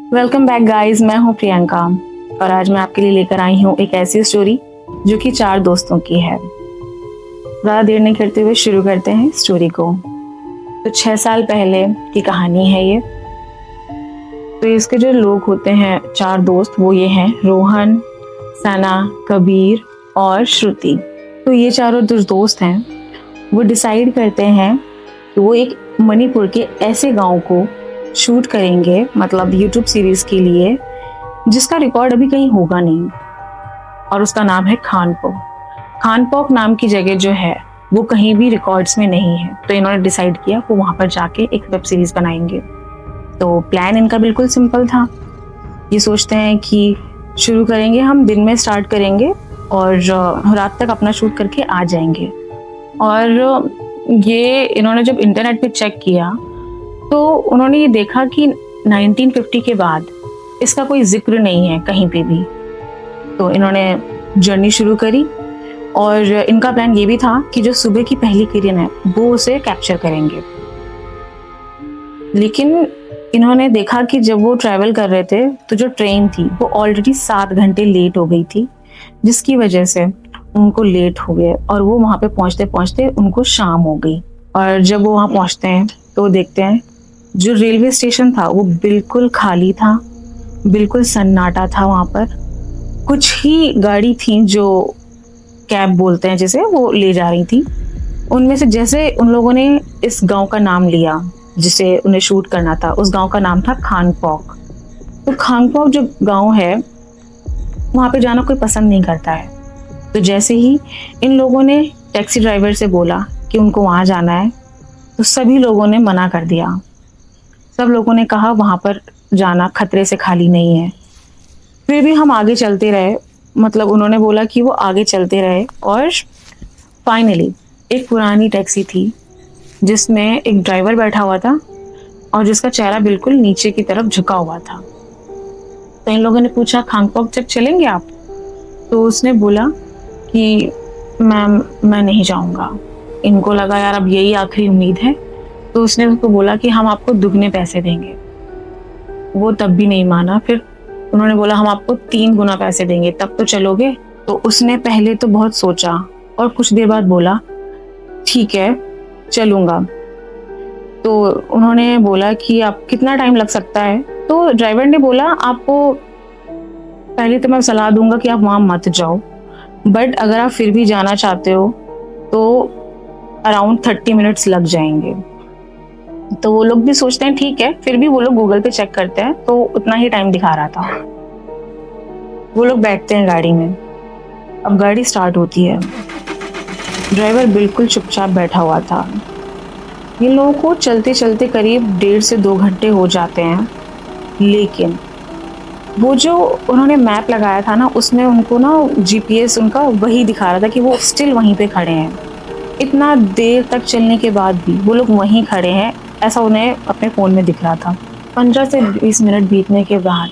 Welcome back guys, मैं हूं प्रियंका और आज मैं आपके लिए लेकर आई हूं एक ऐसी स्टोरी जो कि 4 दोस्तों की है। ज़्यादा देर नहीं करते हुए शुरू करते हैं स्टोरी को। तो 6 साल पहले की कहानी है ये। तो इसके जो लोग होते हैं 4 दोस्त, वो ये हैं रोहन, सना, कबीर और श्रुति। तो ये चारों जो दोस्त हैं वो डिसाइड करते हैं कि वो एक मणिपुर के ऐसे गांव को शूट करेंगे, मतलब यूट्यूब सीरीज के लिए, जिसका रिकॉर्ड अभी कहीं होगा नहीं। और उसका नाम है खानपोक। खानपोक नाम की जगह जो है वो कहीं भी रिकॉर्ड्स में नहीं है। तो इन्होंने डिसाइड किया वो वहां पर जाके एक वेब सीरीज बनाएंगे। तो प्लान इनका बिल्कुल सिंपल था। ये सोचते हैं कि शुरू करेंगे, हम दिन में स्टार्ट करेंगे और रात तक अपना शूट करके आ जाएंगे। और ये इन्होंने जब इंटरनेट पे चेक किया तो उन्होंने ये देखा कि 1950 के बाद इसका कोई जिक्र नहीं है कहीं पे भी। तो इन्होंने जर्नी शुरू करी और इनका प्लान ये भी था कि जो सुबह की पहली किरण है वो उसे कैप्चर करेंगे। लेकिन इन्होंने देखा कि जब वो ट्रैवल कर रहे थे तो जो ट्रेन थी वो ऑलरेडी 7 घंटे लेट हो गई थी, जिसकी वजह से उनको लेट हो गए और वो वहाँ पे पहुँचते पहुँचते उनको शाम हो गई। और जब वो वहाँ पहुँचते हैं तो देखते हैं जो रेलवे स्टेशन था वो बिल्कुल खाली था, बिल्कुल सन्नाटा था। वहाँ पर कुछ ही गाड़ी थी जो कैब बोलते हैं जिसे, वो ले जा रही थी। उनमें से जैसे उन लोगों ने इस गांव का नाम लिया जिसे उन्हें शूट करना था, उस गांव का नाम था खानपोक। तो खानपोक जो गांव है वहाँ पे जाना कोई पसंद नहीं करता है। तो जैसे ही इन लोगों ने टैक्सी ड्राइवर से बोला कि उनको वहाँ जाना है तो सभी लोगों ने मना कर दिया। सब लोगों ने कहा वहाँ पर जाना खतरे से खाली नहीं है। फिर भी हम आगे चलते रहे, मतलब उन्होंने बोला कि वो आगे चलते रहे। और फाइनली एक पुरानी टैक्सी थी जिसमें एक ड्राइवर बैठा हुआ था और जिसका चेहरा बिल्कुल नीचे की तरफ झुका हुआ था। तो इन लोगों ने पूछा खानपोक तक चलेंगे आप? तो उसने बोला कि मैम मैं नहीं जाऊँगा। इनको लगा यार अब यही आखिरी उम्मीद है। तो उसने उसको बोला कि हम आपको दुगने पैसे देंगे। वो तब भी नहीं माना। फिर उन्होंने बोला हम आपको 3 गुना पैसे देंगे, तब तो चलोगे? तो उसने पहले तो बहुत सोचा और कुछ देर बाद बोला ठीक है चलूंगा। तो उन्होंने बोला कि आप कितना टाइम लग सकता है? तो ड्राइवर ने बोला आपको पहले तो मैं सलाह दूंगा कि आप वहाँ मत जाओ, बट अगर आप फिर भी जाना चाहते हो तो अराउंड 30 मिनट्स लग जाएंगे। तो वो लोग भी सोचते हैं ठीक है, फिर भी वो लोग गूगल पे चेक करते हैं तो उतना ही टाइम दिखा रहा था। वो लोग बैठते हैं गाड़ी में। अब गाड़ी स्टार्ट होती है। ड्राइवर बिल्कुल चुपचाप बैठा हुआ था। इन लोगों को चलते चलते करीब 1.5 से 2 घंटे हो जाते हैं। लेकिन वो जो उन्होंने मैप लगाया था ना, उसमें उनको ना जीपीएस उनका वही दिखा रहा था कि वो स्टिल वहीं पे खड़े हैं। इतना देर तक चलने के बाद भी वो लोग वहीं खड़े हैं, ऐसा उन्हें अपने फ़ोन में दिख रहा था। 15 से 20 मिनट बीतने के बाद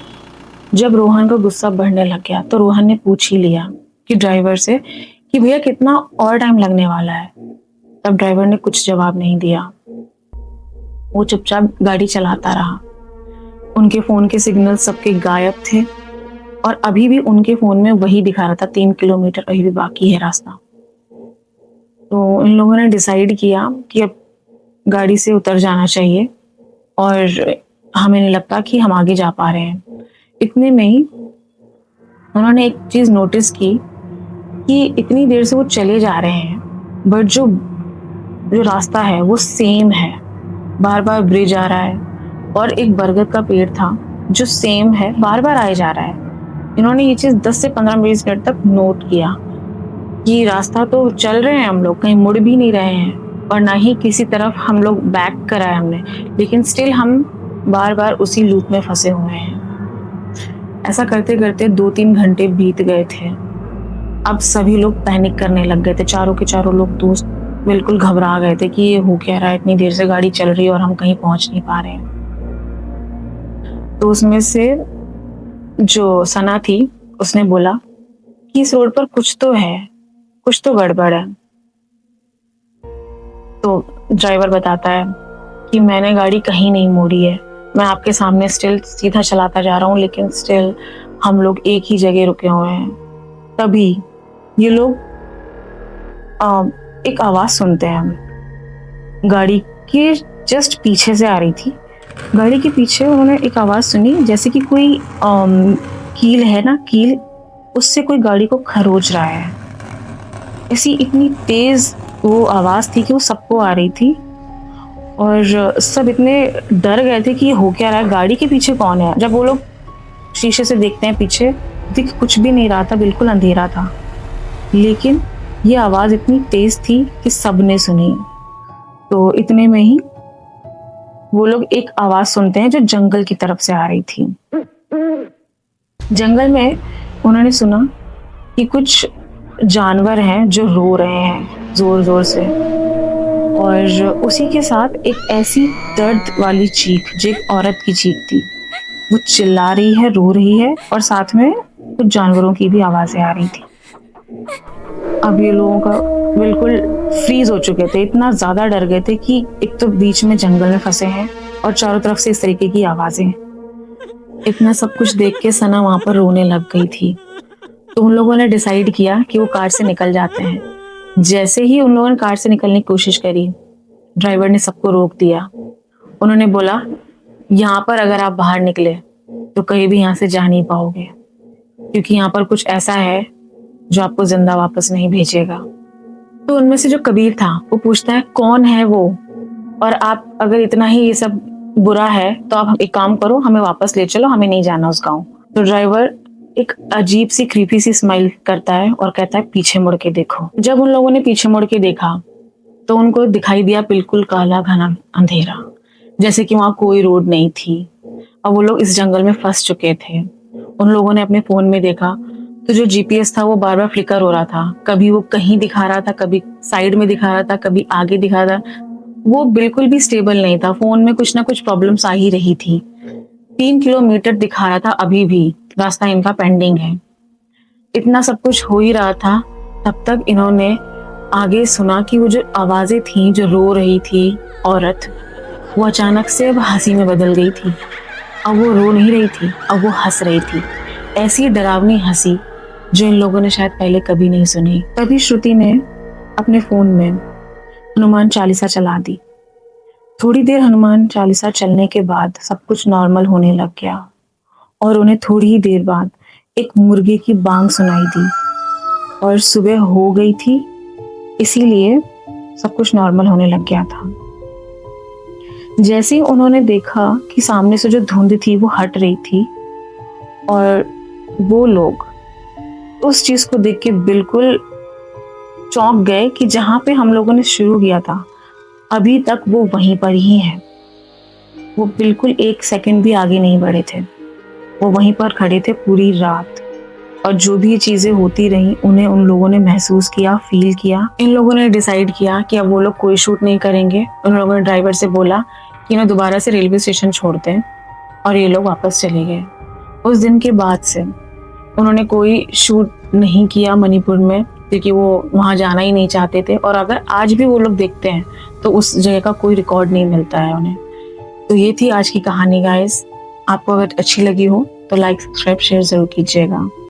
जब रोहन को गुस्सा बढ़ने लग गया तो रोहन ने पूछ ही लिया कि ड्राइवर से कि भैया कितना और टाइम लगने वाला है। तब ड्राइवर ने कुछ जवाब नहीं दिया। वो चुपचाप गाड़ी चलाता रहा। उनके फ़ोन के सिग्नल सबके गायब थे और अभी भी उनके फ़ोन में वही दिखा रहा था 3 किलोमीटर अभी भी बाकी है रास्ता। तो इन लोगों ने डिसाइड किया कि अब गाड़ी से उतर जाना चाहिए और हमें नहीं लगता कि हम आगे जा पा रहे हैं। इतने में ही उन्होंने एक चीज़ नोटिस की कि इतनी देर से वो चले जा रहे हैं बट जो जो रास्ता है वो सेम है। बार बार ब्रिज आ रहा है और एक बरगद का पेड़ था जो सेम है, बार बार आए जा रहा है। इन्होंने ये चीज़ 10 से 15-20 मिनट तक नोट किया कि रास्ता तो चल रहे हैं हम लोग, कहीं मुड़ भी नहीं रहे हैं और ना ही किसी तरफ हम लोग बैक करा है हमने, लेकिन स्टिल हम बार बार उसी लूप में फंसे हुए हैं। ऐसा करते करते 2-3 घंटे बीत गए थे। अब सभी लोग पैनिक करने लग गए थे। चारों के चारों लोग दोस्त बिल्कुल घबरा गए थे कि ये हो क्या रहा है, इतनी देर से गाड़ी चल रही है और हम कहीं पहुंच नहीं पा रहे हैं। तो उसमें से जो सना थी उसने बोला कि इस रोड पर कुछ तो है, कुछ तो गड़बड़ है। तो ड्राइवर बताता है कि मैंने गाड़ी कहीं नहीं मोड़ी है, मैं आपके सामने स्टिल सीधा चलाता जा रहा हूँ, लेकिन स्टिल हम लोग एक ही जगह रुके हुए हैं। तभी ये लोग एक आवाज सुनते हैं, गाड़ी के जस्ट पीछे से आ रही थी। गाड़ी के पीछे उन्होंने एक आवाज सुनी, जैसे कि कोई कील है ना, कील, उससे कोई गाड़ी को खरोच रहा है। ऐसी इतनी तेज वो आवाज थी कि वो सबको आ रही थी, और सब इतने डर गए थे कि ये हो क्या रहा है, गाड़ी के पीछे कौन है। जब वो लोग शीशे से देखते हैं पीछे, दिख कुछ भी नहीं रहा था, बिल्कुल अंधेरा था, लेकिन ये आवाज इतनी तेज थी कि सबने सुनी। तो इतने में ही वो लोग एक आवाज सुनते हैं जो जंगल की तरफ से आ रही थी। जंगल में उन्होंने सुना कि कुछ जानवर हैं जो रो रहे हैं जोर जोर से, और उसी के साथ एक ऐसी दर्द वाली चीख जो एक औरत की चीख थी। वो चिल्ला रही है, रो रही है, और साथ में कुछ जानवरों की भी आवाजें आ रही थी। अब ये लोगों का बिल्कुल फ्रीज हो चुके थे, इतना ज्यादा डर गए थे कि एक तो बीच में जंगल में फंसे हैं और चारों तरफ से इस तरीके की आवाजें। इतना सब कुछ देख के सना वहां पर रोने लग गई थी। तो उन लोगों ने डिसाइड किया कि वो कार से निकल जाते हैं। जैसे ही उन लोगों ने कार से निकलने की कोशिश करी, ड्राइवर ने सबको रोक दिया। उन्होंने बोला, यहाँ पर अगर आप बाहर निकले तो कहीं भी यहाँ से जा नहीं पाओगे, क्योंकि यहाँ पर कुछ ऐसा है जो आपको जिंदा वापस नहीं भेजेगा। तो उनमें से जो कबीर था वो पूछता है, कौन है वो, और आप अगर इतना ही ये सब बुरा है तो आप एक काम करो, हमें वापस ले चलो, हमें नहीं जाना उस गाँव। तो ड्राइवर एक अजीब सी क्रीपी सी स्माइल करता है और कहता है, पीछे मुड़ के देखो। जब उन लोगों ने पीछे मुड़ के देखा तो उनको दिखाई दिया बिल्कुल काला घना अंधेरा, जैसे कि वहां कोई रोड नहीं थी। अब वो लोग इस जंगल में फंस चुके थे। उन लोगों ने अपने फोन में देखा तो जो जीपीएस था वो बार बार फ्लिकर हो रहा था, कभी वो कहीं दिखा रहा था, कभी साइड में दिखा रहा था, कभी आगे दिखा रहा था। वो बिल्कुल भी स्टेबल नहीं था, फोन में कुछ ना कुछ प्रॉब्लम्स आ ही रही थी। 3 किलोमीटर दिखा रहा था, अभी भी रास्ता इनका पेंडिंग है। इतना सब कुछ हो ही रहा था, तब तक इन्होंने आगे सुना कि वो जो आवाजें थी, जो रो रही थी औरत, वो अचानक से अब हंसी में बदल गई थी। अब वो रो नहीं रही थी, अब वो हंस रही थी, ऐसी डरावनी हंसी जो इन लोगों ने शायद पहले कभी नहीं सुनी। तभी श्रुति ने अपने फोन में हनुमान चालीसा चला दी। थोड़ी देर हनुमान चालीसा चलने के बाद सब कुछ नॉर्मल होने लग गया, और उन्हें थोड़ी ही देर बाद एक मुर्गे की बांग सुनाई दी, और सुबह हो गई थी, इसीलिए सब कुछ नॉर्मल होने लग गया था। जैसे ही उन्होंने देखा कि सामने से जो धुंध थी वो हट रही थी, और वो लोग उस चीज को देख के बिल्कुल चौंक गए कि जहां पे हम लोगों ने शुरू किया था अभी तक वो वहीं पर ही है। वो बिल्कुल 1 सेकंड भी आगे नहीं बढ़े थे, वो वहीं पर खड़े थे पूरी रात। और जो भी चीजें होती रही उन्हें उन लोगों ने महसूस किया, फील किया। इन लोगों ने डिसाइड किया कि अब वो लोग कोई शूट नहीं करेंगे। उन लोगों ने ड्राइवर से बोला कि ना दोबारा से रेलवे स्टेशन छोड़ते हैं, और ये लोग वापस चले गए। उस दिन के बाद से उन्होंने कोई शूट नहीं किया मणिपुर में, क्योंकि वो वहाँ जाना ही नहीं चाहते थे। और अगर आज भी वो लोग देखते हैं तो उस जगह का कोई रिकॉर्ड नहीं मिलता है उन्हें। तो ये थी आज की कहानी गाइस। आपको अगर अच्छी लगी हो तो लाइक, सब्सक्राइब, शेयर जरूर कीजिएगा।